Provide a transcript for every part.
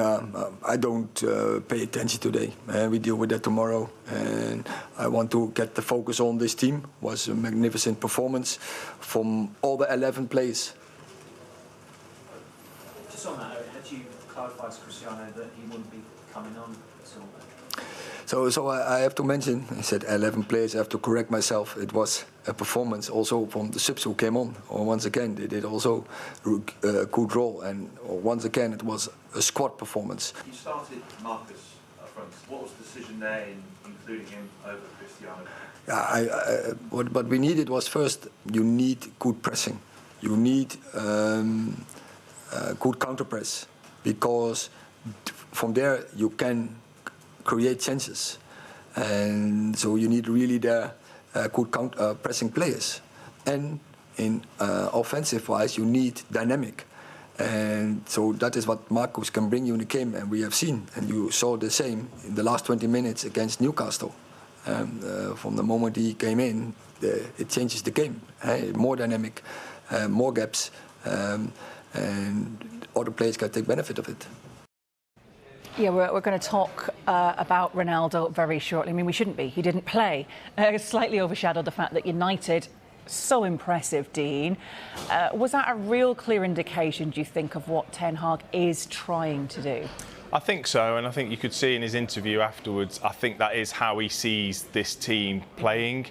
I don't pay attention today. We deal with that tomorrow, and I want to get the focus on this team. It was a magnificent performance from all the 11 players. Just on that, had you clarified to Cristiano that he wouldn't be coming on at all? So I have to mention, I said 11 players, I have to correct myself. It was a performance also from the subs who came on. Once again, they did also a good role, and once again, it was a squad performance. You started Marcus up front. What was the decision there in including him over Cristiano? What we needed was, first, you need good pressing. You need good counter press, because from there you can create chances, and so you need really the good pressing players. And in offensive wise, you need dynamic, and so that is what Marcus can bring you in the game, and we have seen, and you saw the same in the last 20 minutes against Newcastle. From the moment he came in, it changes the game. More dynamic, more gaps, and other players can take benefit of it. Yeah, we're going to talk about Ronaldo very shortly. I mean, we shouldn't be. He didn't play. Slightly overshadowed the fact that United, so impressive, Dean. Was that a real clear indication, do you think, of what Ten Hag is trying to do? I think so, and I think you could see in his interview afterwards, I think that is how he sees this team playing.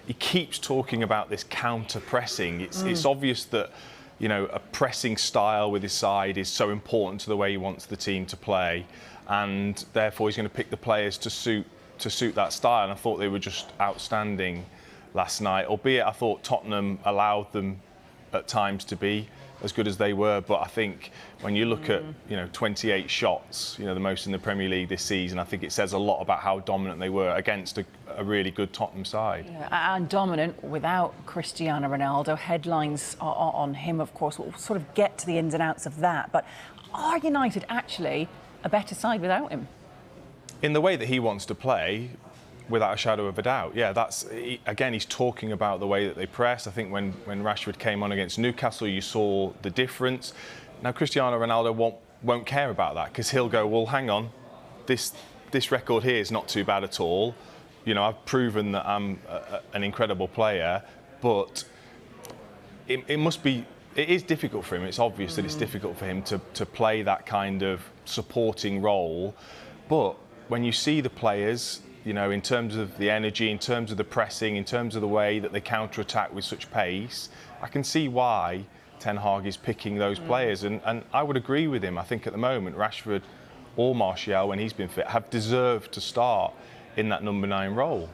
He keeps talking about this counter-pressing. It's obvious that, you know, a pressing style with his side is so important to the way he wants the team to play, and therefore he's going to pick the players to suit that style. And I thought they were just outstanding last night, albeit I thought Tottenham allowed them at times to be as good as they were. But I think when you look at, 28 shots, the most in the Premier League this season, I think it says a lot about how dominant they were against a really good Tottenham side. Yeah, and dominant without Cristiano Ronaldo. Headlines are on him, of course. We'll sort of get to the ins and outs of that. But are United actually a better side without him? In the way that he wants to play, without a shadow of a doubt. Yeah, again, he's talking about the way that they press. I think when Rashford came on against Newcastle, you saw the difference. Now, Cristiano Ronaldo won't care about that, because he'll go, well, hang on, this record here is not too bad at all. I've proven that I'm an incredible player, but it is difficult for him. It's obvious that it's difficult for him to play that kind of supporting role. But when you see the players, in terms of the energy, in terms of the pressing, in terms of the way that they counter-attack with such pace, I can see why Ten Hag is picking those players. And I would agree with him. I think at the moment, Rashford or Martial, when he's been fit, have deserved to start in that number 9 role.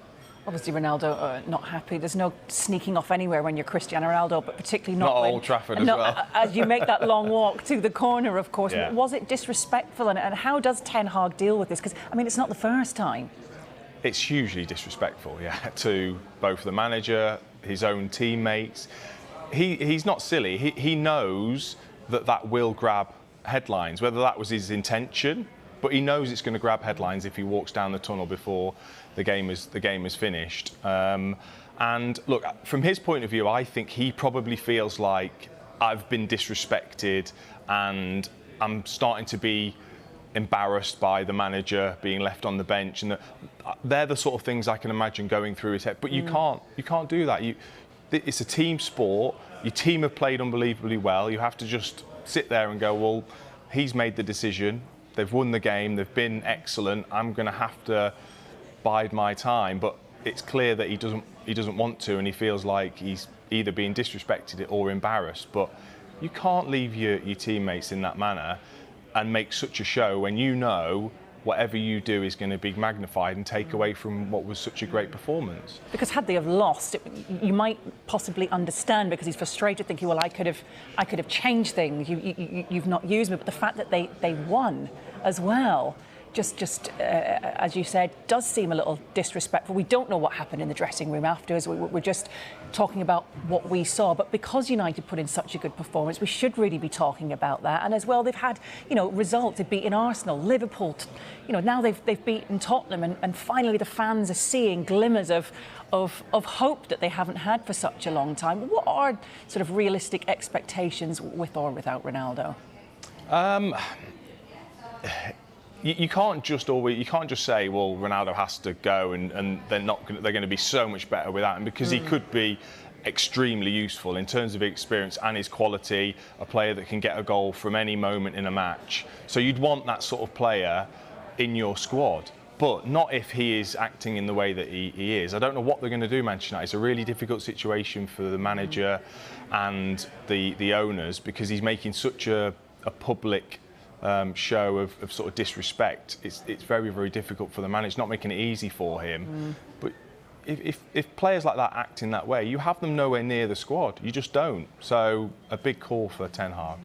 Obviously, Ronaldo not happy. There's no sneaking off anywhere when you're Cristiano Ronaldo, but particularly not Old Trafford as well. As you make that long walk to the corner, of course. Yeah. Was it disrespectful? And how does Ten Hag deal with this? Because, it's not the first time. It's hugely disrespectful, to both the manager, his own teammates. He's not silly. He knows that will grab headlines, whether that was his intention, but he knows it's going to grab headlines if he walks down the tunnel before the game is finished. And look, from his point of view, I think he probably feels like I've been disrespected and I'm starting to be embarrassed by the manager being left on the bench, and they're the sort of things I can imagine going through his head. But you can't do that. It's a team sport. Your team have played unbelievably well. You have to just sit there and go, well, he's made the decision. They've won the game. They've been excellent. I'm going to have to bide my time. But it's clear that he doesn't want to, and he feels like he's either being disrespected or embarrassed. But you can't leave your teammates in that manner and make such a show when whatever you do is going to be magnified and take away from what was such a great performance. Because had they have lost, you might possibly understand, because he's frustrated, thinking, well, I could have changed things. You've not used me. But the fact that they won as well, just as you said, does seem a little disrespectful. We don't know what happened in the dressing room afterwards. We're just talking about what we saw. But because United put in such a good performance, we should really be talking about that. And as well, they've had, results. They've beaten Arsenal, Liverpool. Now they've beaten Tottenham, and finally the fans are seeing glimmers of hope that they haven't had for such a long time. What are sort of realistic expectations with or without Ronaldo? you can't just say, well, Ronaldo has to go and they're going to be so much better without him, because he could be extremely useful in terms of experience and his quality, a player that can get a goal from any moment in a match. So you'd want that sort of player in your squad, but not if he is acting in the way that he is. I don't know what they're going to do, Manchester United. It's a really difficult situation for the manager and the owners, because he's making such a public show of sort of disrespect. It's very, very difficult for the manager. It's not making it easy for him. But if players like that act in that way, you have them nowhere near the squad. You just don't. So a big call for Ten Hag.